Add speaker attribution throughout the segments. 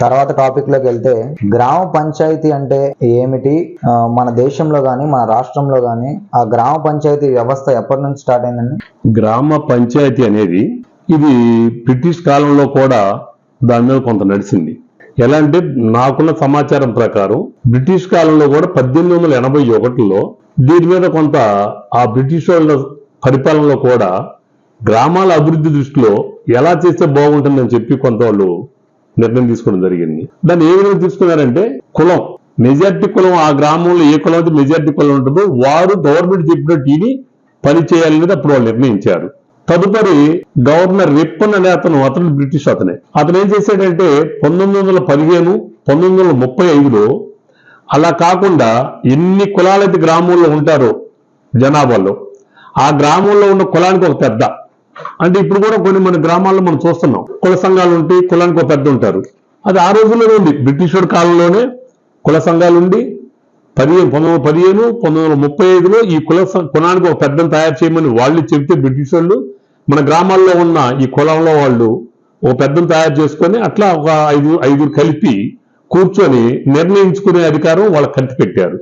Speaker 1: తర్వాత టాపిక్ లోకి వెళ్తే గ్రామ పంచాయతీ అంటే ఏమిటి, మన దేశంలో గాని మన రాష్ట్రంలో గాని ఆ గ్రామ పంచాయతీ వ్యవస్థ ఎప్పటి నుంచి స్టార్ట్ అయిందండి?
Speaker 2: గ్రామ పంచాయతీ అనేది ఇది బ్రిటిష్ కాలంలో కూడా దాని మీద కొంత నడిచింది. ఎలా అంటే నాకున్న సమాచారం ప్రకారం బ్రిటిష్ కాలంలో కూడా 1881లో దీని మీద కొంత ఆ బ్రిటిష్ వాళ్ళ పరిపాలనలో కూడా గ్రామాల అభివృద్ధి దృష్టిలో ఎలా చేస్తే బాగుంటుందని చెప్పి కొంత వాళ్ళు నిర్ణయం తీసుకోవడం జరిగింది. దాన్ని ఏ విధంగా తీసుకున్నారంటే కులం, మెజార్టీ కులం, ఆ గ్రామంలో ఏ కులం అయితే మెజార్టీ కులం ఉంటుందో వారు గవర్నమెంట్ చెప్పినట్టు ఇది పని చేయాలనేది అప్పుడు వాళ్ళు నిర్ణయించారు. తదుపరి గవర్నర్ రిప్పన్ అనే అతను బ్రిటిష్ అతను ఏం చేశాడంటే 1915, 1935లో అలా కాకుండా ఎన్ని కులాలైతే గ్రామంలో ఉంటారో జనాభాలో ఆ గ్రామంలో ఉన్న కులానికి ఒక పెద్ద, అంటే ఇప్పుడు కూడా కొన్ని మన గ్రామాల్లో మనం చూస్తున్నాం కుల సంఘాలు ఉంటే కులానికి ఒక పెద్ద ఉంటారు. అది ఆ రోజుల్లోనే ఉంది. బ్రిటిష్ కాలంలోనే కుల సంఘాలు ఉండి 1915, 1935లో ఈ కులానికి ఒక పెద్దను తయారు చేయమని వాళ్ళు చెబితే బ్రిటిష్ వాళ్ళు మన గ్రామాల్లో ఉన్న ఈ కులంలో వాళ్ళు ఒక పెద్దను తయారు చేసుకొని అట్లా ఒక ఐదుగురు కలిపి కూర్చొని నిర్ణయించుకునే అధికారం వాళ్ళకి కట్టి పెట్టారు.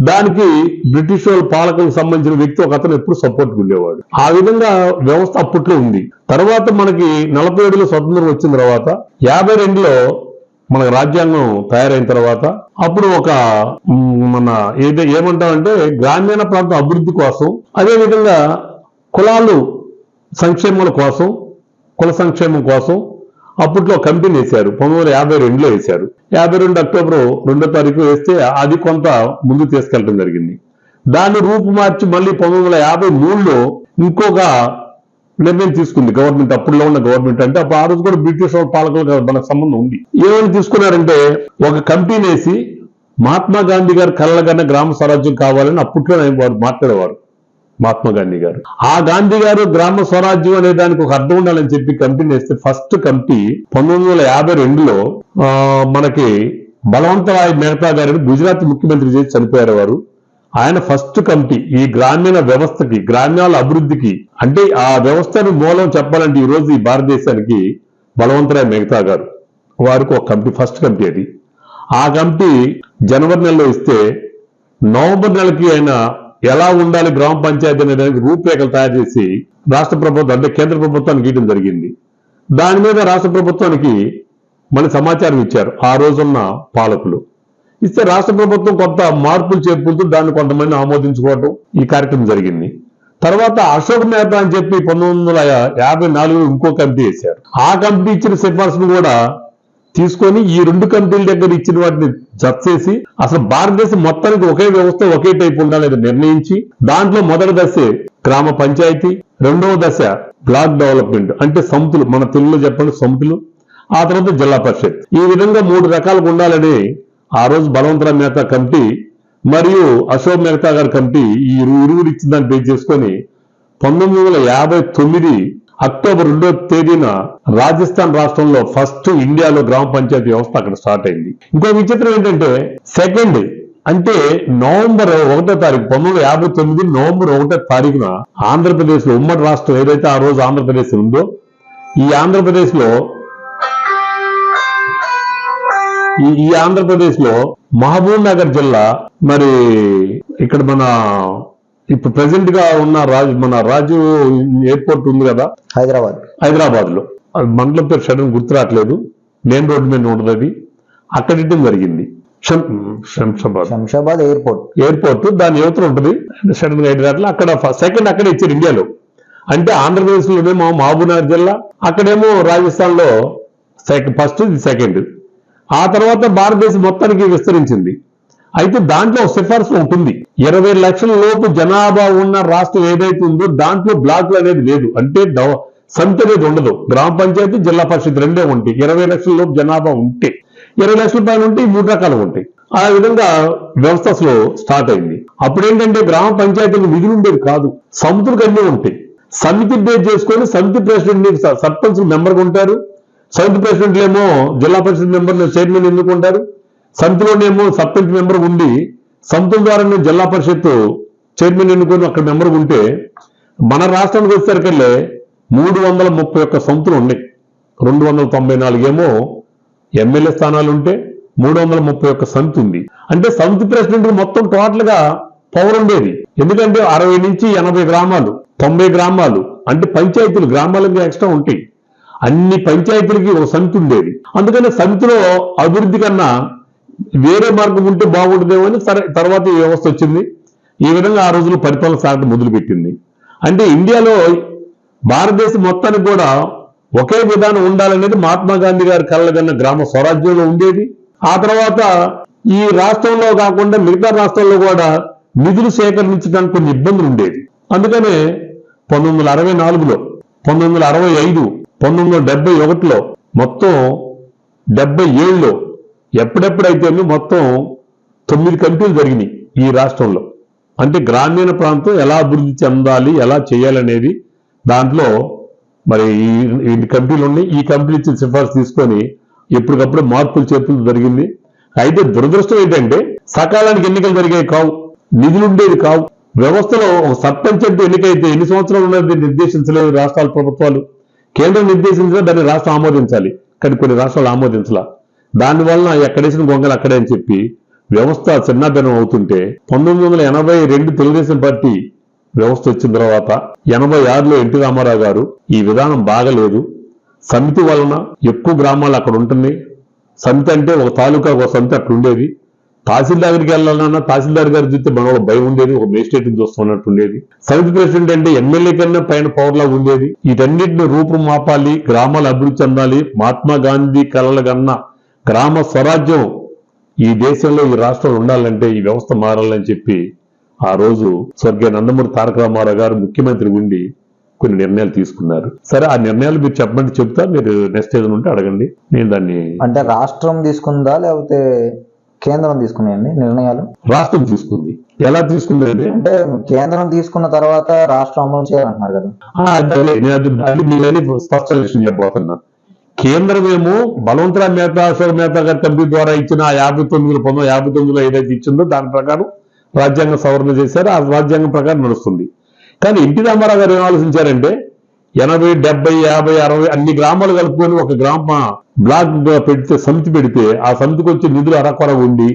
Speaker 2: దానికి బ్రిటిష్ వాళ్ళ పాలకులకు సంబంధించిన వ్యక్తి ఒక అతను ఎప్పుడు సపోర్ట్ ఉండేవాడు. ఆ విధంగా వ్యవస్థ అప్పట్లో ఉంది. తర్వాత మనకి 47లో స్వతంత్రం వచ్చిన తర్వాత 52లో మనకు రాజ్యాంగం తయారైన తర్వాత అప్పుడు ఒక మన ఏమంటామంటే గ్రామీణ ప్రాంత అభివృద్ధి కోసం, అదేవిధంగా కులాలు సంక్షేమాల కోసం, కుల సంక్షేమం కోసం అప్పట్లో కమిటీని వేశారు. 1952లో వేశారు. 52 అక్టోబర్ 2వ తారీఖు వేస్తే అది కొంత ముందు తీసుకెళ్ళడం జరిగింది. దాన్ని రూపుమార్చి మళ్ళీ 1953లో ఇంకొక నిర్ణయం తీసుకుంది గవర్నమెంట్. అప్పుడులో ఉన్న గవర్నమెంట్ అంటే అప్పుడు ఆ రోజు కూడా బ్రిటిష్ పాలకులకు మనకు సంబంధం ఉంది. ఏమని తీసుకున్నారంటే ఒక కమిటీని వేసి మహాత్మా గాంధీ గారు కలలుగన్న గ్రామ స్వరాజ్యం కావాలని అప్పట్లో వారు మాట్లాడేవారు. మహాత్మా గాంధీ గారు, ఆ గాంధీ గారు గ్రామ స్వరాజ్యం అనే దానికి ఒక అర్థం ఉండాలని చెప్పి కమిటీని వేస్తే ఫస్ట్ కమిటీ 1952లో మనకి బలవంతరాయ్ మెహతా గారిని గుజరాత్ ముఖ్యమంత్రి చేసి చనిపోయారు వారు. ఆయన ఫస్ట్ కమిటీ ఈ గ్రామీణ వ్యవస్థకి, గ్రామాల అభివృద్ధికి, అంటే ఆ వ్యవస్థను మూలం చెప్పాలంటే ఈ రోజు ఈ భారతదేశానికి బలవంతరాయ్ మెహతా గారు వారికి ఒక కమిటీ, ఫస్ట్ కమిటీ అది. ఆ కమిటీ జనవరి నెలలో ఇస్తే నవంబర్ నెలకి ఆయన ఎలా ఉండాలి గ్రామ పంచాయతీ అనే దానికి రూపురేఖలు తయారు చేసి రాష్ట్ర ప్రభుత్వం అంటే కేంద్ర ప్రభుత్వానికి ఇవ్వడం జరిగింది. దాని మీద రాష్ట్ర ప్రభుత్వానికి మన సమాచారం ఇచ్చారు ఆ రోజున్న పాలకులు. ఇస్తే రాష్ట్ర ప్రభుత్వం కొంత మార్పులు చేర్పులతో దాన్ని కొంతమంది ఆమోదించుకోవడం ఈ కార్యక్రమం జరిగింది. తర్వాత అశోక్ మెహతా అని చెప్పి 1954లో ఇంకో కమిటీ వేశారు. ఆ కమిటీ ఇచ్చిన సిఫార్సును కూడా తీసుకొని ఈ రెండు కమిటీల దగ్గర ఇచ్చిన వాటిని జత చేసి అసలు భారతదేశం మొత్తానికి ఒకే వ్యవస్థ ఒకే టైప్ ఉండాలని నిర్ణయించి దాంట్లో మొదటి దశ గ్రామ పంచాయతీ, రెండవ దశ బ్లాక్ డెవలప్మెంట్ అంటే సమితులు, మన తెలుగులో చెప్పండి సమితులు, ఆ తర్వాత జిల్లా పరిషత్. ఈ విధంగా 3 రకాలుగా ఉండాలని ఆ రోజు బలవంతరాయ్ మెహతా కమిటీ మరియు అశోక్ మెహతా గారి కమిటీ ఈ ఇరువురు ఇచ్చిన దాన్ని బేస్ చేసుకొని 1959 అక్టోబర్ 2వ తేదీన రాజస్థాన్ రాష్ట్రంలో ఫస్ట్ ఇండియాలో గ్రామ పంచాయతీ వ్యవస్థ అక్కడ స్టార్ట్ అయింది. ఇంకో విచిత్రం ఏంటంటే సెకండ్ అంటే నవంబర్ 1వ తారీఖు 1959 నవంబర్ 1వ తారీఖున ఆంధ్రప్రదేశ్ లో ఉమ్మడి రాష్ట్రం ఏదైతే ఆ రోజు ఆంధ్రప్రదేశ్ ఉందో ఈ ఆంధ్రప్రదేశ్ లో మహబూబ్ నగర్ జిల్లా, మరి ఇక్కడ మన ఇప్పుడు ప్రెసెంట్ గా ఉన్న మన రాజు ఎయిర్పోర్ట్ ఉంది కదా హైదరాబాద్ లో, మండలం పేరు సడన్ గుర్తు రావట్లేదు, మెయిన్ రోడ్డు మీద ఉంటుంది అది, అక్కడ ఇవ్వడం జరిగింది. శంషాబాద్ ఎయిర్పోర్ట్ దాని యువతలు ఉంటుంది సడన్ గా రావట్లేదు. అక్కడ సెకండ్ అక్కడ ఇచ్చారు ఇండియాలో. అంటే ఆంధ్రప్రదేశ్ లోనేమో మహబూబ్ నగర్ జిల్లా, అక్కడేమో రాజస్థాన్ లో ఫస్ట్ ఇది సెకండ్. ఆ తర్వాత భారతదేశం మొత్తానికి విస్తరించింది. అయితే దాంట్లో సిఫార్సు ఉంటుంది. 20 లక్షల లోపు జనాభా ఉన్న రాష్ట్రం ఏదైతే ఉందో దాంట్లో బ్లాక్లు అనేది లేదు, అంటే సమితి అనేది ఉండదు. గ్రామ పంచాయతీ, జిల్లా పరిషత్ రెండే ఉంటాయి. 20 లక్షల లోపు జనాభా ఉంటే, 20 లక్షల పైన ఉంటే 3 రకాలు ఉంటాయి. ఆ విధంగా వ్యవస్థ స్టార్ట్ అయింది. అప్పుడేంటంటే గ్రామ పంచాయతీలకు విధులు ఉండేది కాదు, సమితులకు అన్నీ ఉంటాయి. సమితి బేస్ చేసుకొని సమితి ప్రెసిడెంట్ సర్పంచ్ మెంబర్గా ఉంటారు. సమితి ప్రెసిడెంట్లు ఏమో జిల్లా పరిషత్ మెంబర్ చైర్మన్ ఎన్నుకుంటారు. సమితిలోనేమో సర్పంచ్ మెంబర్ ఉండి సమితుల ద్వారా జిల్లా పరిషత్ చైర్మన్ ఎన్నుకొని అక్కడ మెంబర్ ఉంటే, మన రాష్ట్రానికి వచ్చేసరికల్లే 331 సమితులు ఉన్నాయి. 294 ఏమో ఎమ్మెల్యే స్థానాలు ఉంటే 331 సమితి ఉంది. అంటే సమితి ప్రెసిడెంట్ మొత్తం టోటల్ గా పవర్ ఉండేది. ఎందుకంటే 60 నుంచి 80 గ్రామాలు, 90 గ్రామాలు అంటే పంచాయతీలు, గ్రామాలకి ఎక్స్ట్రా ఉంటాయి. అన్ని పంచాయతీలకి ఒక సమితి ఉండేది. అందుకని సమితిలో అభివృద్ధి కన్నా వేరే మార్గం ఉంటే బాగుంటుందేమో అని తర్వాత ఈ వ్యవస్థ వచ్చింది. ఈ విధంగా ఆ రోజుల్లో పరిపాలన సాగడం మొదలుపెట్టింది. అంటే ఇండియాలో భారతదేశం మొత్తానికి కూడా ఒకే విధానం ఉండాలనేది మహాత్మా గాంధీ గారి కలలుగన్న గ్రామ స్వరాజ్యంలో ఉండేది. ఆ తర్వాత ఈ రాష్ట్రంలో కాకుండా మిగతా రాష్ట్రాల్లో కూడా నిధులు సేకరించడానికి కొన్ని ఇబ్బందులు ఉండేది. అందుకనే 1964లో, 1965, 1971లో, మొత్తం 77లో ఎప్పుడెప్పుడైతే మొత్తం 9 కమిటీలు జరిగినాయి ఈ రాష్ట్రంలో. అంటే గ్రామీణ ప్రాంతం ఎలా అభివృద్ధి చెందాలి, ఎలా చేయాలనేది దాంట్లో మరి ఈ కమిటీలు ఉన్నాయి. ఈ కమిటీలు ఇచ్చిన సిఫార్సు తీసుకొని ఎప్పటికప్పుడు మార్పులు చేర్పులు జరిగింది. అయితే దురదృష్టం ఏంటంటే సకాలానికి ఎన్నికలు జరిగేవి కావు, నిధులు ఉండేవి కావు. వ్యవస్థలో ఒక సర్పంచ్ అంటే ఎన్నికైతే ఎన్ని సంవత్సరాలు ఉన్నది నిర్దేశించలేదు రాష్ట్రాల ప్రభుత్వాలు. కేంద్రం నిర్దేశించినా దాన్ని రాష్ట్రం ఆమోదించాలి, కానీ కొన్ని రాష్ట్రాలు ఆమోదించాల. దానివల్ల ఎక్కడేసిన గొంగలు అక్కడే అని చెప్పి వ్యవస్థ చిన్నాభిన్నం అవుతుంటే 1982 తెలుగుదేశం పార్టీ వ్యవస్థ వచ్చిన తర్వాత 86లో ఎన్టీ రామారావు గారు ఈ విధానం బాగలేదు, సమితి వలన ఎక్కువ గ్రామాలు అక్కడ ఉంటున్నాయి, సమితి అంటే ఒక తాలూకా ఒక సమితి అక్కడ ఉండేది, తహసీల్దార్ దగ్గరికి వెళ్ళాలన్నా తహసీల్దార్ గారు చూస్తే మన భయం ఉండేది, ఒక మేజిస్ట్రేట్ చూస్తున్నట్టు ఉండేది, సమితి ప్రెసిడెంట్ అంటే ఎమ్మెల్యే కన్నా పైన పవర్లా ఉండేది. వీటన్నిటిని రూపం మాపాలి, గ్రామాలు అభివృద్ధి చెందాలి, మహాత్మా గాంధీ కలలుగన్న గ్రామ స్వరాజ్యం ఈ దేశంలో ఈ రాష్ట్రంలో ఉండాలంటే ఈ వ్యవస్థ మారాలని చెప్పి ఆ రోజు స్వర్గీయ నందమూరి తారక రామారావు గారు ముఖ్యమంత్రి ఉండి కొన్ని నిర్ణయాలు తీసుకున్నారు. సరే, ఆ నిర్ణయాలు మీరు చెప్పమంటే చెప్తా, మీరు నెక్స్ట్ ఏదైనా ఉంటే అడగండి. నేను దాన్ని
Speaker 1: అంటే రాష్ట్రం తీసుకుందా లేకపోతే కేంద్రం తీసుకున్నాయండి నిర్ణయాలు?
Speaker 2: రాష్ట్రం తీసుకుంది. ఎలా తీసుకుంది
Speaker 1: అంటే కేంద్రం తీసుకున్న తర్వాత రాష్ట్రం అమలు చేయాలంటున్నారు కదా.
Speaker 2: స్పష్టం విషయం చెప్పబోతున్నా. కేంద్రమేమో బలవంతరావు మెహతా, అశోక్ మెహతా గారి కమిటీ ద్వారా ఇచ్చిన 1959లో ఏదైతే ఇచ్చిందో దాని ప్రకారం రాజ్యాంగ సవరణ చేశారు. ఆ రాజ్యాంగం ప్రకారం నడుస్తుంది. కానీ ఎన్టీ రామారావు గారు ఏం ఆలోచించారంటే 80, 70, 50, 60 అన్ని గ్రామాలు కలుపుకొని ఒక గ్రామ బ్లాక్ పెడితే, సమితి పెడితే ఆ సమితికి వచ్చే నిధులు అరకొర ఉండి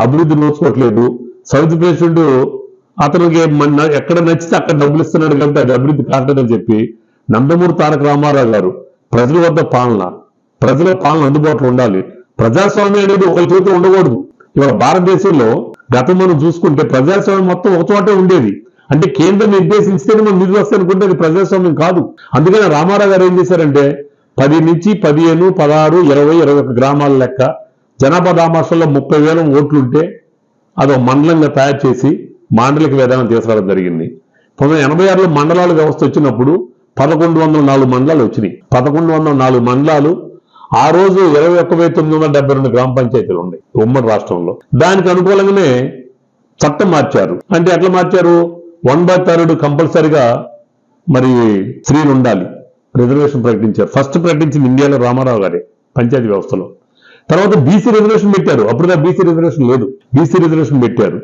Speaker 2: అభివృద్ధి నోచుకోవట్లేదు. సమితి ప్రెసిడెంట్ అతనికి ఎక్కడ నచ్చితే అక్కడ డబ్బులు ఇస్తున్నాడు కాబట్టి అది అభివృద్ధి కావట్లేదని చెప్పి నందమూరి తారక రామారావు గారు ప్రజల వద్ద పాలన, ప్రజల పాలన అందుబాటులో ఉండాలి, ప్రజాస్వామ్యం అనేది ఒక చోట ఉండకూడదు. ఇవాళ భారతదేశంలో గతం మనం చూసుకుంటే ప్రజాస్వామ్యం మొత్తం ఒక చోటే ఉండేది. అంటే కేంద్రం నిర్దేశించితేనే మనం నిధులు వస్తాయనుకుంటే అది ప్రజాస్వామ్యం కాదు. అందుకని రామారావు గారు ఏం చేశారంటే 10 నుంచి 15, 16, 20, 21 గ్రామాల లెక్క, జనాభా దామాషంలో 30,000 ఓట్లుంటే అదొక మండలంగా తయారు చేసి మాండలిక విధానం తీసుకురావడం జరిగింది. 1986లో మండలాల వ్యవస్థ వచ్చినప్పుడు 1104 మండలాలు వచ్చినాయి. 1104 మండలాలు ఆ రోజు 21,972 గ్రామ పంచాయతీలు ఉన్నాయి ఉమ్మడి రాష్ట్రంలో. దానికి అనుకూలంగానే చట్టం మార్చారు. అంటే ఎట్లా మార్చారు? 1/3 కంపల్సరిగా మరి స్త్రీలు ఉండాలి, రిజర్వేషన్ ప్రకటించారు. ఫస్ట్ ప్రకటించింది ఇండియాలో రామారావు గారే పంచాయతీ వ్యవస్థలో. తర్వాత బీసీ రిజర్వేషన్ పెట్టారు. అప్పుడుగా బీసీ రిజర్వేషన్ లేదు, బీసీ రిజర్వేషన్ పెట్టారు.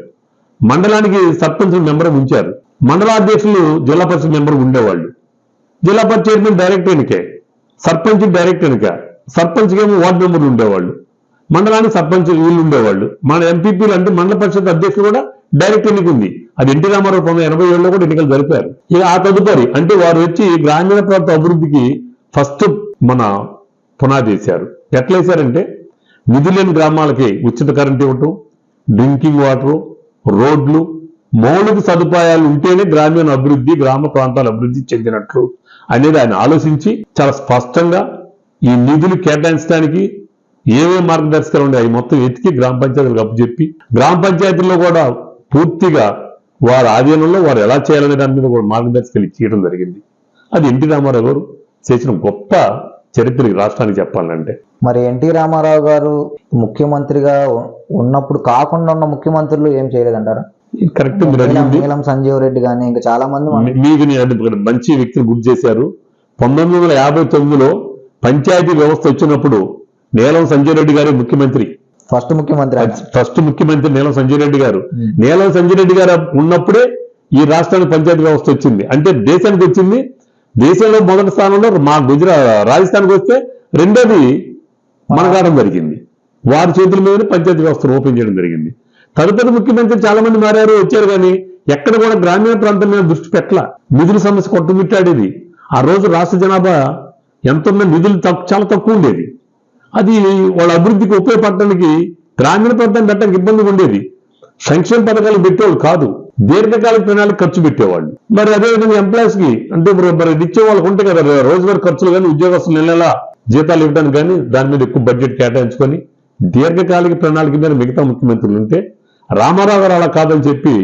Speaker 2: మండలానికి సర్పంచ్ మెంబర్ ఉంచారు. మండలాధ్యక్షులు జిల్లా పరిషత్ మెంబర్ ఉండేవాళ్ళు. జిల్లా పరిషత్ చైర్మన్ డైరెక్ట్ ఎన్నికే, సర్పంచ్ డైరెక్ట్ ఎన్నిక, సర్పంచ్కి ఏమో వార్డు మెంబర్లు ఉండేవాళ్ళు, మండలానికి సర్పంచ్ వీళ్ళు ఉండేవాళ్ళు. మన ఎంపీపీలు అంటే మండల పరిషత్ అధ్యక్షులు కూడా డైరెక్ట్ ఎన్నిక ఉంది. అది ఎన్టీ రామారావు 1987లో కూడా ఎన్నికలు జరిపారు. ఇక ఆ తదుపరి అంటే వారు వచ్చి గ్రామీణ ప్రాంత అభివృద్ధికి ఫస్ట్ మన పునాది వేశారు. ఎట్లా వేశారంటే నిధులు లేని గ్రామాలకి ఉచిత కరెంట్ ఇవ్వటం, డ్రింకింగ్ వాటర్, రోడ్లు, మౌలిక సదుపాయాలు ఉంటేనే గ్రామీణ అభివృద్ధి, గ్రామ ప్రాంతాల అభివృద్ధి చెందినట్లు అనేది ఆయన ఆలోచించి చాలా స్పష్టంగా ఈ నిధులు కేటాయించడానికి ఏమేమి మార్గదర్శకాలు ఉన్నాయి అవి మొత్తం ఎతికి గ్రామ పంచాయతీలకు అప్పచెప్పి, గ్రామ పంచాయతీల్లో కూడా పూర్తిగా వారి ఆధీనంలో వారు ఎలా చేయాలనే దాని మీద కూడా మార్గదర్శకాలు ఇచ్చేయడం జరిగింది. అది ఎన్టీ రామారావు గారు చేసిన గొప్ప చరిత్ర ఈ రాష్ట్రానికి చెప్పాలంటే.
Speaker 1: మరి ఎన్టీ రామారావు గారు ముఖ్యమంత్రిగా ఉన్నప్పుడు కాకుండా ఉన్న ముఖ్యమంత్రులు ఏం చేయలేదంటారా?
Speaker 2: కరెక్ట్.
Speaker 1: నీలం సంజీవ్ రెడ్డి కానీ ఇంకా చాలా మంది
Speaker 2: మీకు మంచి వ్యక్తిని గుర్తు చేశారు. 1959లో పంచాయతీ వ్యవస్థ వచ్చినప్పుడు నీలం సంజయ్ రెడ్డి గారి ముఖ్యమంత్రి, ఫస్ట్ ముఖ్యమంత్రి నీలం సంజయ్ రెడ్డి గారు. నీలం సంజయ్ రెడ్డి గారు ఉన్నప్పుడే ఈ రాష్ట్రానికి పంచాయతీ వ్యవస్థ వచ్చింది. అంటే దేశానికి వచ్చింది. దేశంలో మొదటి స్థానంలో మా రాజస్థాన్కి వస్తే రెండోది మనగాడం జరిగింది. వారి చేతుల మీదనే పంచాయతీ వ్యవస్థను ఓపెన్ చేయడం జరిగింది. తదుపరి ముఖ్యమంత్రి చాలా మంది మారారు, వచ్చారు, కానీ ఎక్కడ కూడా గ్రామీణ ప్రాంతం మీద దృష్టి పెట్టల. నిధుల సమస్య కొట్టుమిట్టాడేది. ఆ రోజు రాష్ట్ర జనాభా ఎంతున్న నిధులు చాలా తక్కువ ఉండేది. అది వాళ్ళ అభివృద్ధికి ఉపయోగపడటానికి గ్రామీణ ప్రాంతం పెట్టడానికి ఇబ్బందిగా ఉండేది. సంక్షేమ పథకాలు పెట్టేవాళ్ళు కాదు, దీర్ఘకాలిక ప్రణాళిక ఖర్చు పెట్టేవాళ్ళు. మరి అదేవిధంగా ఎంప్లాయీస్ కి అంటే మరి ఇచ్చే వాళ్ళకు ఉంటాయి కదా రోజువారీ ఖర్చులు, కానీ ఉద్యోగస్తులు నెల జీతాలు ఇవ్వడానికి కానీ దాని మీద ఎక్కువ బడ్జెట్ కేటాయించుకొని దీర్ఘకాలిక ప్రణాళిక మీద మిగతా ముఖ్యమంత్రులు ఉంటే, రామారావు గారు అలా కాదని చెప్పి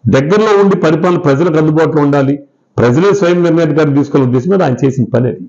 Speaker 2: దగ్గరలో ఉండి పరిపాలన ప్రజలకు అందుబాటులో ఉండాలి, ప్రజలే స్వయం నిర్ణయాధికారం తీసుకునే ఉద్దేశం మీద ఆయన చేసిన పని అది.